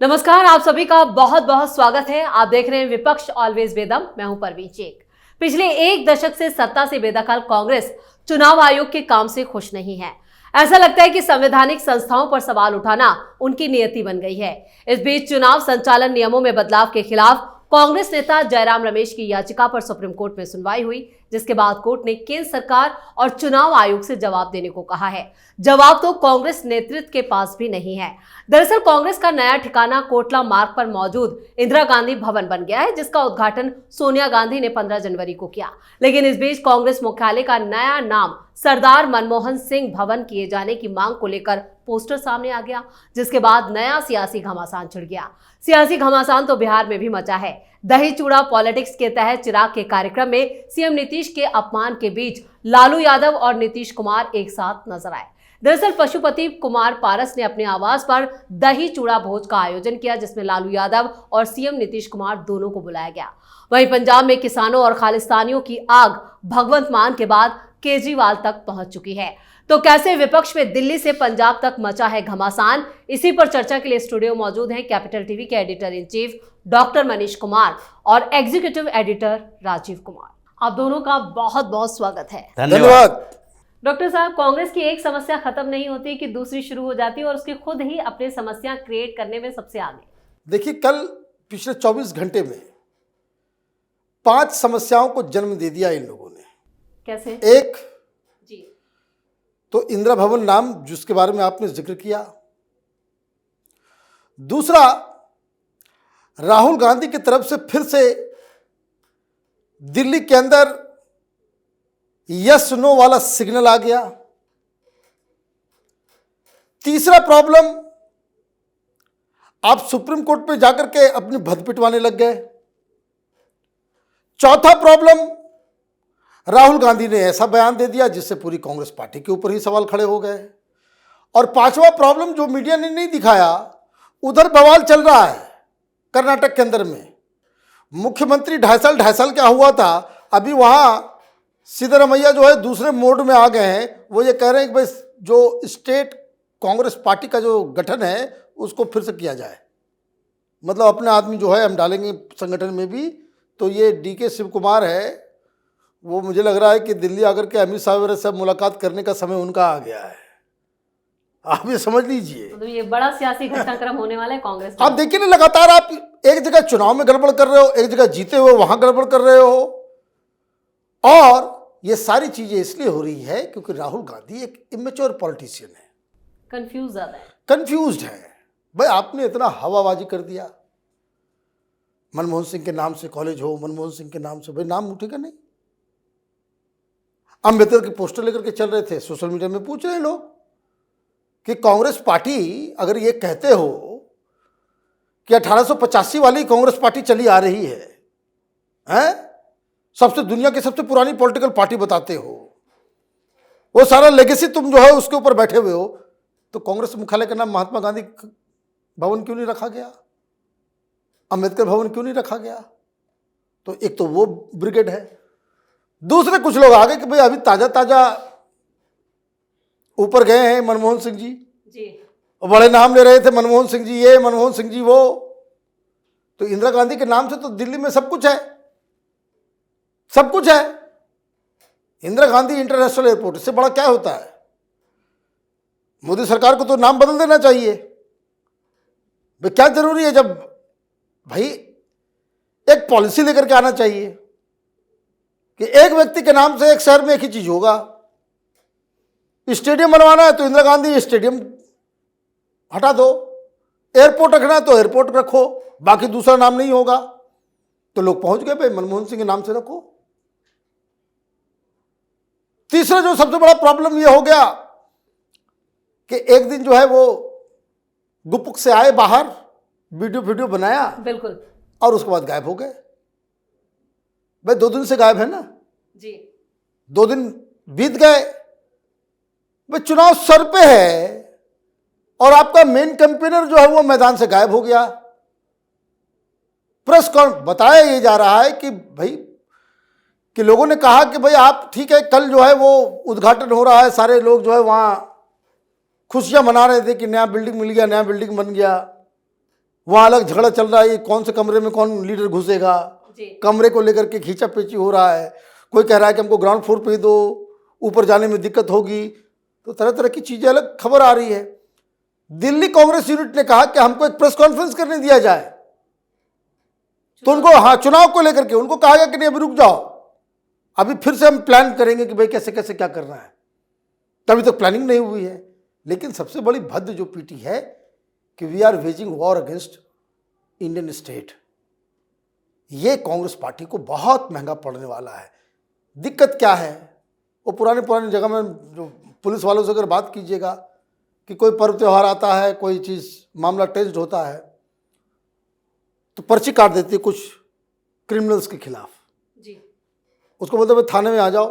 नमस्कार, आप सभी का बहुत बहुत स्वागत है। आप देख रहे हैं विपक्ष ऑलवेज बेदम। मैं हूं परवीन शेख। पिछले एक दशक से सत्ता से बेदखल कांग्रेस चुनाव आयोग के काम से खुश नहीं है। ऐसा लगता है कि संवैधानिक संस्थाओं पर सवाल उठाना उनकी नियति बन गई है। इस बीच चुनाव संचालन नियमों में बदलाव के खिलाफ कांग्रेस नेता जयराम रमेश की याचिका पर सुप्रीम कोर्ट में सुनवाई हुई, जिसके बाद कोर्ट ने केंद्र सरकार और चुनाव आयोग से जवाब देने को कहा है। जवाब तो कांग्रेस नेतृत्व के पास भी नहीं है। दरअसल कांग्रेस का नया ठिकाना कोटला मार्ग पर मौजूद इंदिरा गांधी भवन बन गया है, जिसका उद्घाटन सोनिया गांधी ने 15 जनवरी को किया। लेकिन इस बीच कांग्रेस मुख्यालय का नया नाम सरदार मनमोहन सिंह भवन किए जाने की मांग को लेकर पोस्टर सामने आ गया, जिसके बाद नया सियासी घमासान छिड़ गया। सियासी घमासान तो बिहार में भी मचा है। दही चूड़ा पॉलिटिक्स के तहत चिराग के कार्यक्रम में सीएम नीतीश के अपमान के बीच लालू यादव और नीतीश कुमार एक साथ नजर आए। दरअसल पशुपति कुमार पारस ने अपने आवास पर दही चूड़ा भोज का आयोजन किया, जिसमें लालू यादव और सीएम नीतीश कुमार दोनों को बुलाया गया। वहीं पंजाब में किसानों और खालिस्तानियों की आग भगवंत मान के बाद केजरीवाल तक पहुंच चुकी है। तो कैसे विपक्ष में दिल्ली से पंजाब तक मचा है घमासान, इसी पर चर्चा के लिए स्टूडियो मौजूद हैं कैपिटल टीवी के editor in chief doctor Manish Kumar और एग्जीक्यूटिव एडिटर राजीव कुमार। आप दोनों का बहुत बहुत स्वागत है। धन्यवाद। डॉक्टर साहब, कांग्रेस की एक समस्या खत्म नहीं होती कि दूसरी शुरू हो जाती है और उसके खुद ही अपनी समस्या क्रिएट करने में सबसे आगे। देखिए, कल पिछले 24 घंटे में 5 समस्याओं को जन्म दे दिया इन लोगों ने। कैसे? एक जी, तो इंदिरा भवन नाम, जिसके बारे में आपने जिक्र किया। दूसरा, राहुल गांधी की तरफ से फिर से दिल्ली के अंदर यस नो वाला सिग्नल आ गया। तीसरा प्रॉब्लम, आप सुप्रीम कोर्ट पे जाकर के अपनी भद पिटवाने लग गए। चौथा प्रॉब्लम, राहुल गांधी ने ऐसा बयान दे दिया जिससे पूरी कांग्रेस पार्टी के ऊपर ही सवाल खड़े हो गए। और पांचवा प्रॉब्लम, जो मीडिया ने नहीं दिखाया, उधर बवाल चल रहा है कर्नाटक के अंदर में। मुख्यमंत्री 2.5 साल क्या हुआ था, अभी वहां सिद्धरमैया जो है दूसरे मोड में आ गए हैं। वो ये कह रहे हैं कि भाई जो स्टेट कांग्रेस पार्टी का जो गठन है उसको फिर से किया जाए, मतलब अपने आदमी जो है हम डालेंगे संगठन में भी। तो ये डीके शिव कुमार है, वो मुझे लग रहा है कि दिल्ली आकर के अमित शाह से मुलाकात करने का समय उनका आ गया है। आप ये समझ लीजिए, तो ये बड़ा सियासी घटनाक्रम होने वाला है कांग्रेस में। आप देखिए ना, लगातार आप एक जगह चुनाव में गड़बड़ कर रहे हो, एक जगह जीते हुए वहां गड़बड़ कर रहे हो। और ये सारी चीजें इसलिए हो रही है क्योंकि राहुल गांधी एक इमेच्योर पॉलिटिशियन है, कंफ्यूज ज्यादा है, कंफ्यूज्ड है। भाई आपने इतना हवाबाजी कर दिया, मनमोहन सिंह के नाम से कॉलेज हो, मनमोहन सिंह के नाम से, भाई नाम उठेगा नहीं। अम्बेडकर के पोस्टर लेकर के चल रहे थे, सोशल मीडिया में पूछ रहे हैं लोग कि कांग्रेस पार्टी, अगर ये कहते हो कि 1885 वाली कांग्रेस पार्टी चली आ रही है, सबसे दुनिया की सबसे पुरानी पॉलिटिकल पार्टी बताते हो, वो सारा लेगेसी तुम जो है उसके ऊपर बैठे हुए हो, तो कांग्रेस मुख्यालय का नाम महात्मा गांधी भवन क्यों नहीं रखा गया, अंबेडकर भवन क्यों नहीं रखा गया? तो एक तो वो ब्रिगेड है। दूसरे कुछ लोग आ गए कि भाई अभी ताजा ताजा ऊपर गए हैं मनमोहन सिंह जी, बड़े नाम ले रहे थे, मनमोहन सिंह जी ये, मनमोहन सिंह जी वो। तो इंदिरा गांधी के नाम से तो दिल्ली में सब कुछ है, सब कुछ है। इंदिरा गांधी इंटरनेशनल एयरपोर्ट, इससे बड़ा क्या होता है? मोदी सरकार को तो नाम बदल देना चाहिए। भाई क्या जरूरी है, जब भाई एक पॉलिसी लेकर के आना चाहिए कि एक व्यक्ति के नाम से एक शहर में एक ही चीज होगा। स्टेडियम बनवाना है तो इंदिरा गांधी स्टेडियम हटा दो, एयरपोर्ट रखना है तो एयरपोर्ट रखो, बाकी दूसरा नाम नहीं होगा। तो लोग पहुंच गए, भाई मनमोहन सिंह के नाम से रखो। तीसरा जो सबसे बड़ा प्रॉब्लम यह हो गया कि एक दिन जो है वो गुपक से आए बाहर, वीडियो बनाया, बिल्कुल, और उसके बाद गायब हो गए। भाई 2 दिन से गायब है ना जी, 2 दिन बीत गए। भाई चुनाव सर पे है और आपका मेन कैंपेनर जो है वो मैदान से गायब हो गया। प्रेस कॉन्फ्रेंस बताया ये जा रहा है कि भाई कि लोगों ने कहा कि भाई आप ठीक है, कल जो है वो उद्घाटन हो रहा है, सारे लोग जो है वहाँ खुशियाँ मना रहे थे कि नया बिल्डिंग मिल गया, नया बिल्डिंग बन गया। वहाँ अलग झगड़ा चल रहा है, ये कौन से कमरे में कौन लीडर घुसेगा, कमरे को लेकर के खींचा पेची हो रहा है। कोई कह रहा है कि हमको ग्राउंड फ्लोर पे ही दो, ऊपर जाने में दिक्कत होगी। तो तरह तरह की चीज़ें अलग खबर आ रही है। दिल्ली कांग्रेस यूनिट ने कहा कि हमको एक प्रेस कॉन्फ्रेंस करने दिया जाए, तो उनको, हाँ, चुनाव को लेकर के उनको कहा गया कि नहीं अभी रुक जाओ, अभी फिर से हम प्लान करेंगे कि भाई कैसे कैसे क्या करना है। तभी तक प्लानिंग नहीं हुई है। लेकिन सबसे बड़ी भद्द जो पीटी है कि we are waging war against Indian state, ये कांग्रेस पार्टी को बहुत महंगा पड़ने वाला है। दिक्कत क्या है, वो पुरानी जगह में जो पुलिस वालों से अगर बात कीजिएगा कि कोई पर्व त्यौहार आता है, कोई चीज़ मामला टेस्ट होता है, तो पर्ची काट देती है कुछ क्रिमिनल्स के खिलाफ जी। उसको बोलते हैं थाने में आ जाओ,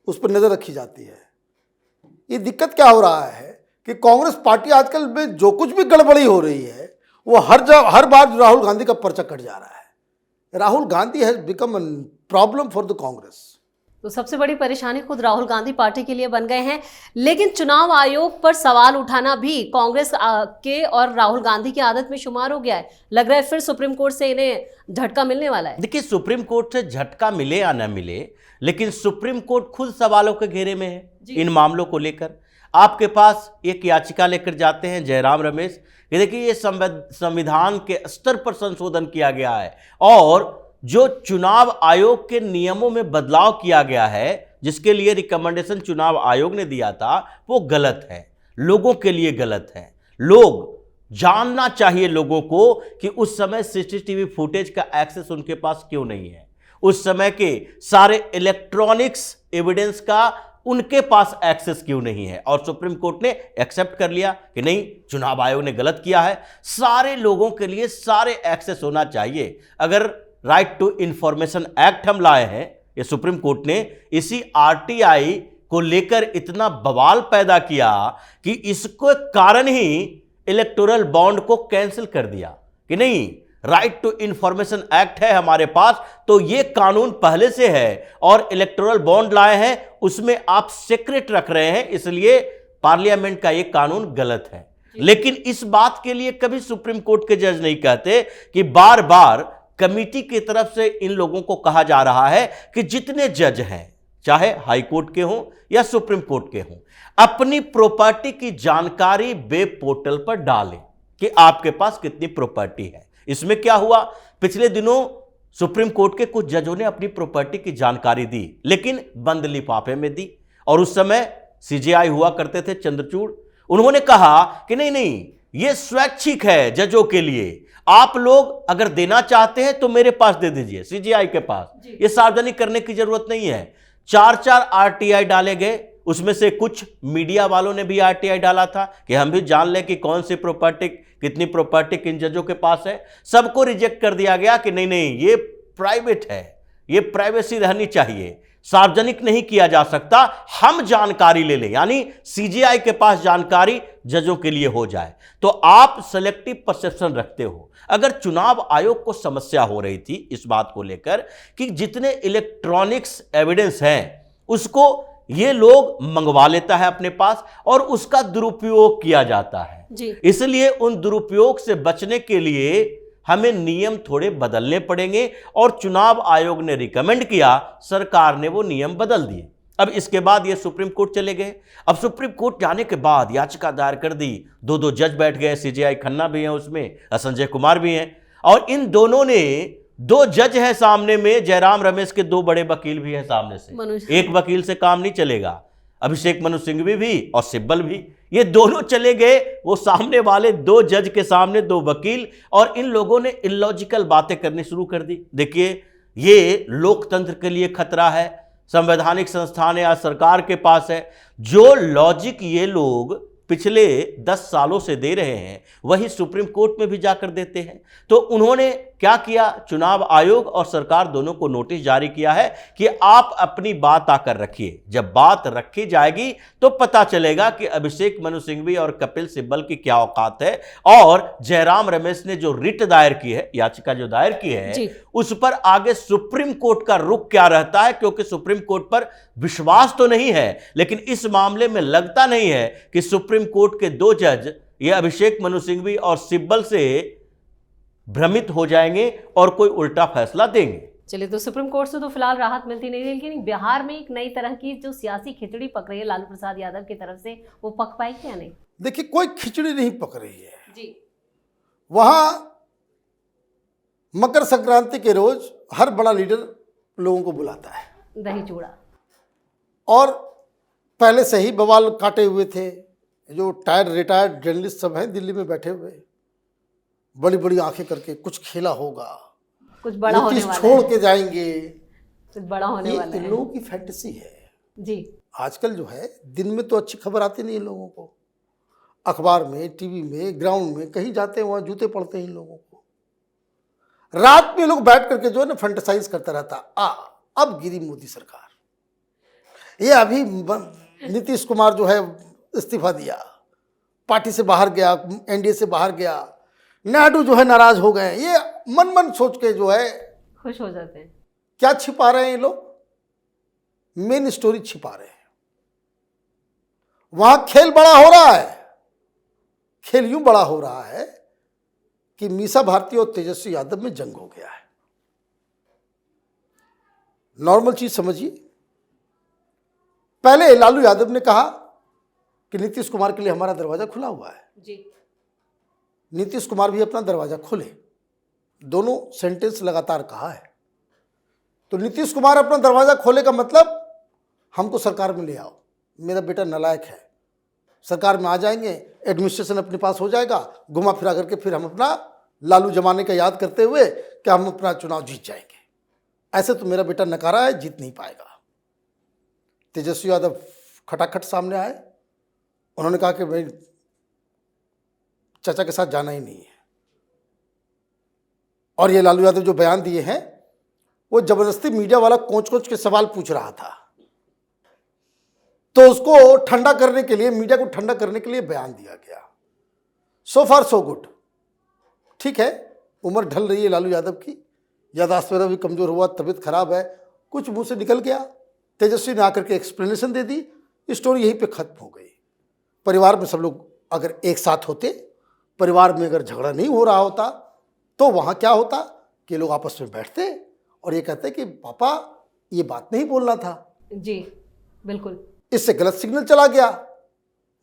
उस पर नज़र रखी जाती है। ये दिक्कत क्या हो रहा है कि कांग्रेस पार्टी आजकल में जो कुछ भी गड़बड़ी हो रही है, वो हर बार राहुल गांधी का पर्चा कट जा रहा है। Rahul Gandhi has become a problem for the Congress. तो सबसे बड़ी परेशानी खुद राहुल गांधी पार्टी के लिए बन गए हैं। लेकिन चुनाव आयोग पर सवाल उठाना भी कांग्रेस के और राहुल गांधी की आदत में शुमार हो गया है। लग रहा है फिर सुप्रीम कोर्ट से इन्हें झटका मिलने वाला है। देखिए, सुप्रीम कोर्ट से झटका मिले या न मिले, लेकिन सुप्रीम कोर्ट खुद सवालों के घेरे में है इन मामलों को लेकर। आपके पास एक याचिका लेकर जाते हैं जयराम रमेश कि देखिए ये संविधान के स्तर पर संशोधन किया गया है और जो चुनाव आयोग के नियमों में बदलाव किया गया है, जिसके लिए रिकमेंडेशन चुनाव आयोग ने दिया था, वो गलत है, लोगों के लिए गलत है। लोग जानना चाहिए लोगों को कि उस समय सीसीटीवी फुटेज का एक्सेस उनके पास क्यों नहीं है, उस समय के सारे इलेक्ट्रॉनिक्स एविडेंस का उनके पास एक्सेस क्यों नहीं है। और सुप्रीम कोर्ट ने एक्सेप्ट कर लिया कि नहीं, चुनाव आयोग ने गलत किया है, सारे लोगों के लिए सारे एक्सेस होना चाहिए। अगर राइट टू इंफॉर्मेशन एक्ट हम लाए हैं, ये सुप्रीम कोर्ट ने इसी आरटीआई को लेकर इतना बवाल पैदा किया कि इसको कारण ही इलेक्टोरल बॉन्ड को कैंसिल कर दिया कि नहीं, राइट टू इंफॉर्मेशन एक्ट है हमारे पास, तो ये कानून पहले से है और इलेक्टोरल बॉन्ड लाए हैं, उसमें आप सीक्रेट रख रहे हैं, इसलिए पार्लियामेंट का ये कानून गलत है। लेकिन इस बात के लिए कभी सुप्रीम कोर्ट के जज नहीं कहते कि बार बार कमिटी की तरफ से इन लोगों को कहा जा रहा है कि जितने जज हैं, चाहे हाई कोर्ट के हों या सुप्रीम कोर्ट के हों, अपनी प्रॉपर्टी की जानकारी वेब पोर्टल पर डालें कि आपके पास कितनी प्रॉपर्टी है। इसमें क्या हुआ, पिछले दिनों सुप्रीम कोर्ट के कुछ जजों ने अपनी प्रॉपर्टी की जानकारी दी, लेकिन बंद लिफाफे में दी। और उस समय सीजेआई हुआ करते थे चंद्रचूड़, उन्होंने कहा कि नहीं नहीं, यह स्वैच्छिक है जजों के लिए, आप लोग अगर देना चाहते हैं तो मेरे पास दे दीजिए, सीजेआई के पास, ये सार्वजनिक करने की जरूरत नहीं है। 4 आरटीआई डाले गए, उसमें से कुछ मीडिया वालों ने भी आरटीआई डाला था कि हम भी जान लें कि कौन सी प्रॉपर्टी, कितनी प्रॉपर्टी किन जजों के पास है। सबको रिजेक्ट कर दिया गया कि नहीं नहीं, ये प्राइवेट है, ये प्राइवेसी रहनी चाहिए, सार्वजनिक नहीं किया जा सकता, हम जानकारी ले लें, यानी सीजेआई के पास जानकारी जजों के लिए हो जाए। तो आप सेलेक्टिव परसेप्शन रखते हो। अगर चुनाव आयोग को समस्या हो रही थी इस बात को लेकर कि जितने इलेक्ट्रॉनिक्स एविडेंस हैं उसको ये लोग मंगवा लेता है अपने पास और उसका दुरुपयोग किया जाता है जी। इसलिए उन दुरुपयोग से बचने के लिए हमें नियम थोड़े बदलने पड़ेंगे और चुनाव आयोग ने रिकमेंड किया, सरकार ने वो नियम बदल दिए। अब इसके बाद ये सुप्रीम कोर्ट चले गए। अब सुप्रीम कोर्ट जाने के बाद याचिका दायर कर दी, 2 जज बैठ गए, सीजेआई खन्ना भी हैं उसमें, संजय कुमार भी हैं, और इन दोनों ने 2 जज हैं सामने में, जयराम रमेश के 2 बड़े वकील भी हैं सामने से, एक वकील से काम नहीं चलेगा, अभिषेक मनु सिंघवी भी और सिब्बल भी, ये दोनों चले गए वो सामने वाले 2 जज के सामने 2 वकील, और इन लोगों ने इलॉजिकल बातें करनी शुरू कर दी। देखिए, ये लोकतंत्र के लिए खतरा है, संवैधानिक संस्थान या सरकार के पास है। जो लॉजिक ये लोग पिछले 10 सालों से दे रहे हैं वही सुप्रीम कोर्ट में भी जाकर देते हैं। तो उन्होंने क्या किया, चुनाव आयोग और सरकार दोनों को नोटिस जारी किया है कि आप अपनी बात आकर रखिए। जब बात रखी जाएगी तो पता चलेगा कि अभिषेक मनु सिंघवी और कपिल सिब्बल की क्या औकात है। और जयराम रमेश ने जो रिट दायर की है, याचिका जो दायर की है, उस पर आगे सुप्रीम कोर्ट का रुख क्या रहता है, क्योंकि सुप्रीम कोर्ट पर विश्वास तो नहीं है, लेकिन इस मामले में लगता नहीं है कि सुप्रीम कोर्ट के 2 जज ये अभिषेक मनु सिंघवी और सिब्बल से भ्रमित हो जाएंगे और कोई उल्टा फैसला देंगे। चलिए, तो सुप्रीम कोर्ट से तो फिलहाल राहत मिलती नहीं, लेकिन बिहार में एक नई तरह की जो सियासी खिचड़ी पक रही है लालू प्रसाद यादव की तरफ से, वो पक पाएगी या नहीं? देखिए, कोई खिचड़ी नहीं पक रही है जी। वहां मकर संक्रांति के रोज हर बड़ा लीडर लोगों को बुलाता है, दही चूड़ा। और पहले से ही बवाल काटे हुए थे। जो रिटायर्ड जर्नलिस्ट सब हैं दिल्ली में बैठे हुए, बड़ी बड़ी आंखें करके कुछ खेला होगा, कुछ बड़ा होने नोटिस वाला छोड़ है, के जाएंगे, कुछ बड़ा होने ये वाला इन है। लोगों की फैंटेसी है। जी। आजकल जो है दिन में तो अच्छी खबर आती नहीं इन लोगों को, अखबार में, टीवी में, ग्राउंड में कहीं जाते हैं वहां जूते पड़ते हैं इन लोगों को। रात में लोग बैठ करके जो है ना फैंटेसाइज करता रहता, अब गिरी मोदी सरकार, ये अभी नीतीश कुमार जो है इस्तीफा दिया, पार्टी से बाहर गया, एनडीए से बाहर गया, नायडू जो है नाराज हो गए, ये मन सोच के जो है खुश हो जाते हैं। क्या छिपा रहे हैं ये लोग? मेन स्टोरी छिपा रहे हैं। वहां खेल बड़ा हो रहा है। खेल यूं बड़ा हो रहा है कि मीसा भारती और तेजस्वी यादव में जंग हो गया है। नॉर्मल चीज समझिए, पहले लालू यादव ने कहा कि नीतीश कुमार के लिए हमारा दरवाजा खुला हुआ है, जी। नीतीश कुमार भी अपना दरवाजा खोले, दोनों सेंटेंस लगातार कहा है। तो नीतीश कुमार अपना दरवाजा खोले का मतलब हमको सरकार में ले आओ, मेरा बेटा नालायक है, सरकार में आ जाएंगे, एडमिनिस्ट्रेशन अपने पास हो जाएगा, घुमा फिरा करके फिर हम अपना लालू जमाने का याद करते हुए कि हम अपना चुनाव जीत जाएंगे। ऐसे तो मेरा बेटा नकारा है, जीत नहीं पाएगा। तेजस्वी यादव खटाखट सामने आए, उन्होंने कहा कि भाई चाचा के साथ जाना ही नहीं है। और ये लालू यादव जो बयान दिए हैं वो जबरदस्ती मीडिया वाला कोच के सवाल पूछ रहा था, तो उसको ठंडा करने के लिए, मीडिया को ठंडा करने के लिए बयान दिया गया। सो फार सो गुड, ठीक है, उम्र ढल रही है लालू यादव की, यादाश्त वगैरह भी कमजोर हुआ, तबीयत खराब है, कुछ मुंह से निकल गया, तेजस्वी ने आकर के एक्सप्लेनेशन दे दी, स्टोरी यहीं पे खत्म हो गई। परिवार में सब लोग अगर एक साथ होते, परिवार में अगर झगड़ा नहीं हो रहा होता, तो वहां क्या होता कि लोग आपस में बैठते और ये कहते कि पापा ये बात नहीं बोलना था। जी बिल्कुल। इससे गलत सिग्नल चला गया।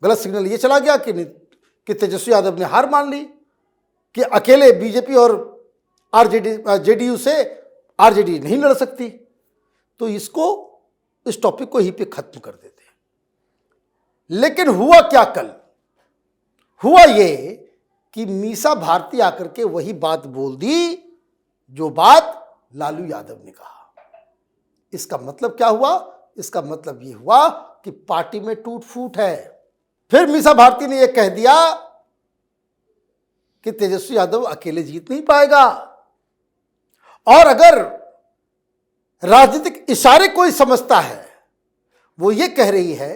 गलत सिग्नल ये चला गया कि तेजस्वी यादव ने हार मान ली कि अकेले बीजेपी और जेडीयू से आरजेडी नहीं लड़ सकती, तो इस टॉपिक को यहीं पे खत्म कर देते। लेकिन हुआ क्या कल? हुआ ये कि मीसा भारती आकर के वही बात बोल दी जो बात लालू यादव ने कहा। इसका मतलब क्या हुआ? इसका मतलब ये हुआ कि पार्टी में टूट फूट है। फिर मीसा भारती ने यह कह दिया कि तेजस्वी यादव अकेले जीत नहीं पाएगा, और अगर राजनीतिक इशारे कोई समझता है, वो ये कह रही है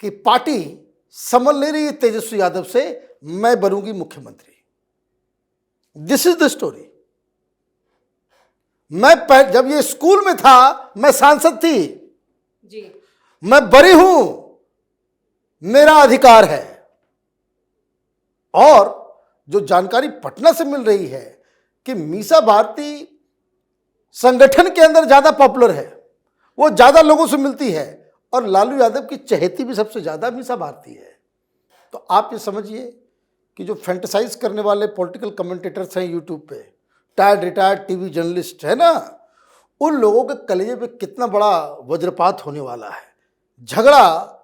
कि पार्टी समझ ले रही है तेजस्वी यादव से, मैं बनूंगी मुख्यमंत्री। This is the story. जब ये स्कूल में था, मैं सांसद थी जी, मैं बरी हूं, मेरा अधिकार है। और जो जानकारी पटना से मिल रही है कि मीसा भारती संगठन के अंदर ज्यादा पॉपुलर है, वो ज्यादा लोगों से मिलती है, और लालू यादव की चहेती भी सबसे ज्यादा मीसा भारती है। तो आप ये समझिए कि जो फैंटेसाइज करने वाले पॉलिटिकल कमेंटेटर्स हैं यूट्यूब पे, रिटायर्ड टीवी जर्नलिस्ट है ना, उन लोगों के कलेजे पे कितना बड़ा वज्रपात होने वाला है। झगड़ा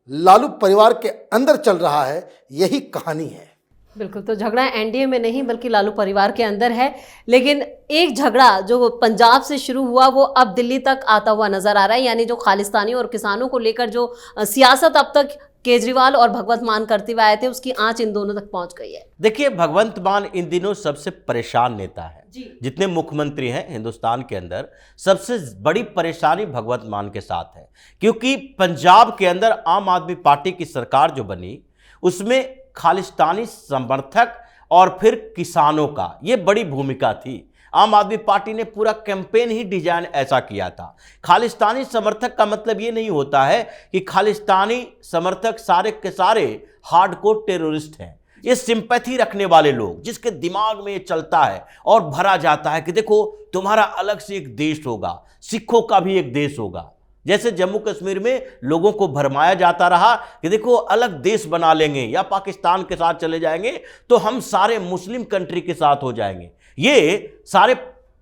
लालू परिवार के अंदर चल रहा है, यही कहानी है। बिल्कुल। तो झगड़ा एनडीए में नहीं बल्कि लालू परिवार के अंदर है। लेकिन एक झगड़ा जो पंजाब से शुरू हुआ वो अब दिल्ली तक आता हुआ नजर आ रहा है, यानी जो खालिस्तानी और किसानों को लेकर जो सियासत अब तक केजरीवाल और भगवंत मान करते हुए आए थे, उसकी आंच इन दोनों तक पहुंच गई है। देखिए, भगवंत मान इन दिनों सबसे परेशान नेता है जी। जितने मुख्यमंत्री हैं हिंदुस्तान के अंदर, सबसे बड़ी परेशानी भगवंत मान के साथ है। क्योंकि पंजाब के अंदर आम आदमी पार्टी की सरकार जो बनी, उसमें खालिस्तानी समर्थक और फिर किसानों का ये बड़ी भूमिका थी। आम आदमी पार्टी ने पूरा कैंपेन ही डिजाइन ऐसा किया था। खालिस्तानी समर्थक का मतलब ये नहीं होता है कि खालिस्तानी समर्थक सारे के सारे हार्डकोर टेररिस्ट हैं। ये सिंपैथी रखने वाले लोग, जिसके दिमाग में ये चलता है और भरा जाता है कि देखो तुम्हारा अलग से एक देश होगा, सिखों का भी एक देश होगा। जैसे जम्मू कश्मीर में लोगों को भरमाया जाता रहा कि देखो अलग देश बना लेंगे या पाकिस्तान के साथ चले जाएंगे तो हम सारे मुस्लिम कंट्री के साथ हो जाएंगे। ये सारे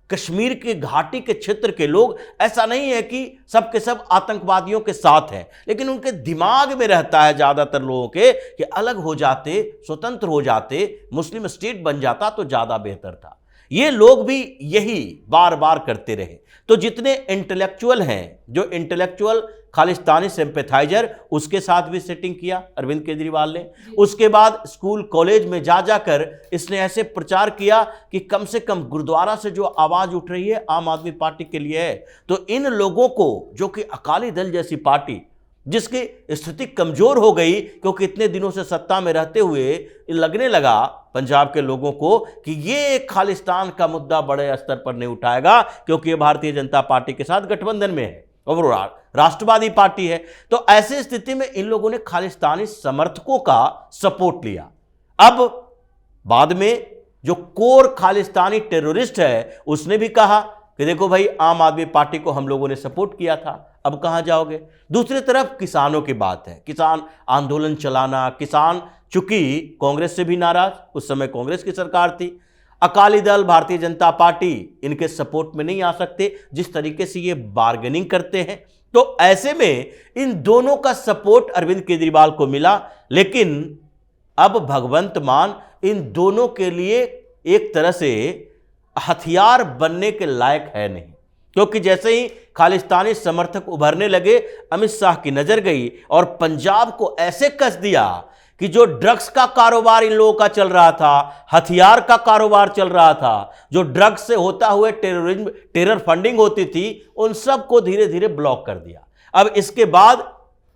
कश्मीर के घाटी के क्षेत्र के लोग, ऐसा नहीं है कि सब के सब आतंकवादियों के साथ हैं, लेकिन उनके दिमाग में रहता है ज़्यादातर लोगों के कि अलग हो जाते, स्वतंत्र हो जाते, मुस्लिम स्टेट बन जाता तो ज़्यादा बेहतर था। ये लोग भी यही बार बार करते रहे। तो जितने इंटेलेक्चुअल हैं, जो इंटेलेक्चुअल खालिस्तानी सिंपैथाइजर, उसके साथ भी सेटिंग किया अरविंद केजरीवाल ने। उसके बाद स्कूल कॉलेज में जा जाकर इसने ऐसे प्रचार किया कि कम से कम गुरुद्वारा से जो आवाज उठ रही है आम आदमी पार्टी के लिए है। तो इन लोगों को, जो कि अकाली दल जैसी पार्टी जिसकी स्थिति कमजोर हो गई क्योंकि इतने दिनों से सत्ता में रहते हुए लगने लगा पंजाब के लोगों को कि ये खालिस्तान का मुद्दा बड़े स्तर पर नहीं उठाएगा क्योंकि ये भारतीय जनता पार्टी के साथ गठबंधन में है और वो राष्ट्रवादी पार्टी है। तो ऐसी स्थिति में इन लोगों ने खालिस्तानी समर्थकों का सपोर्ट लिया। अब बाद में जो कोर खालिस्तानी टेररिस्ट है उसने भी कहा कि देखो भाई, आम आदमी पार्टी को हम लोगों ने सपोर्ट किया था, अब कहां जाओगे। दूसरी तरफ किसानों की बात है, किसान आंदोलन चलाना, किसान चूंकि कांग्रेस से भी नाराज, उस समय कांग्रेस की सरकार थी, अकाली दल, भारतीय जनता पार्टी इनके सपोर्ट में नहीं आ सकते जिस तरीके से ये बार्गेनिंग करते हैं। तो ऐसे में इन दोनों का सपोर्ट अरविंद केजरीवाल को मिला, लेकिन अब भगवंत मान इन दोनों के लिए एक तरह से हथियार बनने के लायक है नहीं, क्योंकि जैसे ही खालिस्तानी समर्थक उभरने लगे, अमित शाह की नजर गई और पंजाब को ऐसे कस दिया कि जो ड्रग्स का कारोबार इन लोगों का चल रहा था, हथियार का कारोबार चल रहा था, जो ड्रग्स से होता हुए टेरर फंडिंग होती थी, उन सब को धीरे धीरे ब्लॉक कर दिया। अब इसके बाद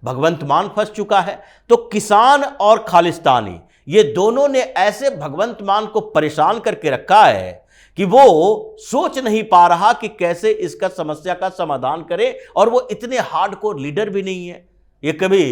भगवंत मान फंस चुका है। तो किसान और खालिस्तानी ये दोनों ने ऐसे भगवंत मान को परेशान करके रखा है कि वो सोच नहीं पा रहा कि कैसे इसका समस्या का समाधान करे। और वो इतने हार्डकोर लीडर भी नहीं है, ये कभी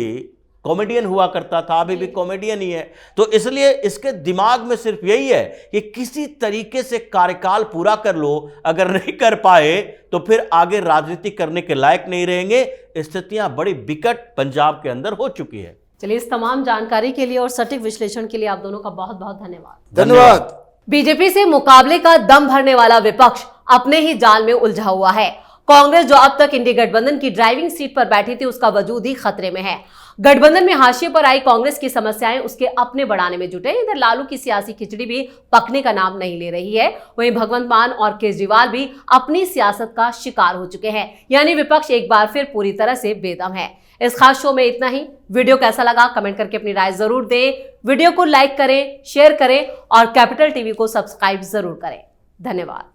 कॉमेडियन हुआ करता था, अभी भी कॉमेडियन ही है। तो इसलिए इसके दिमाग में सिर्फ यही है कि किसी तरीके से कार्यकाल पूरा कर लो, अगर नहीं कर पाए तो फिर आगे राजनीति करने के लायक नहीं रहेंगे। स्थितियां बड़ी विकट पंजाब के अंदर हो चुकी है। चलिए, इस तमाम जानकारी के लिए और सटीक विश्लेषण के लिए आप दोनों का बहुत बहुत धन्यवाद। धन्यवाद। बीजेपी से मुकाबले का दम भरने वाला विपक्ष अपने ही जाल में उलझा हुआ है। कांग्रेस जो अब तक इंडी गठबंधन की ड्राइविंग सीट पर बैठी थी, उसका वजूद ही खतरे में है। गठबंधन में हाशिए पर आई कांग्रेस की समस्याएं उसके अपने बढ़ाने में जुटे। इधर लालू की सियासी खिचड़ी भी पकने का नाम नहीं ले रही है। वहीं भगवंत मान और केजरीवाल भी अपनी सियासत का शिकार हो चुके हैं। यानी विपक्ष एक बार फिर पूरी तरह से बेदम है। इस खास शो में इतना ही। वीडियो कैसा लगा कमेंट करके अपनी राय जरूर दें। वीडियो को लाइक करें, शेयर करें और कैपिटल टीवी को सब्सक्राइब जरूर करें। धन्यवाद।